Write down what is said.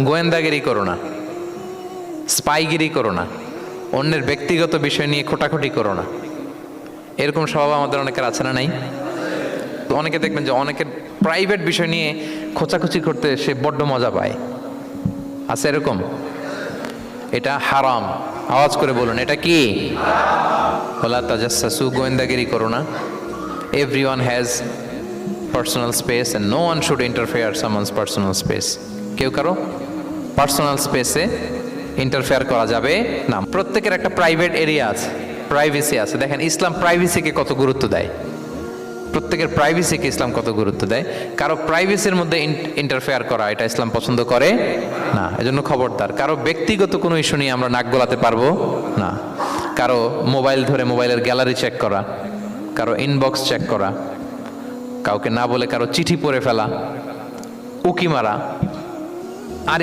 গোয়েন্দাগিরি করো না, স্পাইগিরি করো না, অন্যের ব্যক্তিগত বিষয় নিয়ে খোটাখুটি করো না। এরকম স্বভাব আমাদের অনেকের আছে না নাই? তো অনেকে দেখবেন যে অনেকের প্রাইভেট বিষয় নিয়ে খোঁচাখুচি করতে সে বড্ড মজা পায়। আছে এরকম? এটা হারাম। আওয়াজ করে বলুন, এটা কি? ওয়ালা তাজাসসু, গোয়েন্দাগিরি করো না। Everyone has personal space and no one should interfere someone's personal space. কেউ কারো পার্সোনাল স্পেসে ইন্টারফেয়ার করা যাবে না। প্রত্যেকের একটা প্রাইভেট এরিয়া আছে, প্রাইভেসি আছে। দেখেন ইসলাম প্রাইভেসিকে কত গুরুত্ব দেয়। প্রত্যেকের প্রাইভেসিকে ইসলাম কত গুরুত্ব দেয়। কারো প্রাইভেসির মধ্যে ইন্টারফেয়ার করা এটা ইসলাম পছন্দ করে না। এজন্য খবরদার, কারো ব্যক্তিগত কোনো ইস্যু নিয়ে আমরা নাক গলাতে পারবো না। কারো মোবাইল ধরে মোবাইলের গ্যালারি চেক করা, কারো ইনবক্স চেক করা, কাউকে না বলে কারো চিঠি পড়ে ফেলা, উকি মারা, আর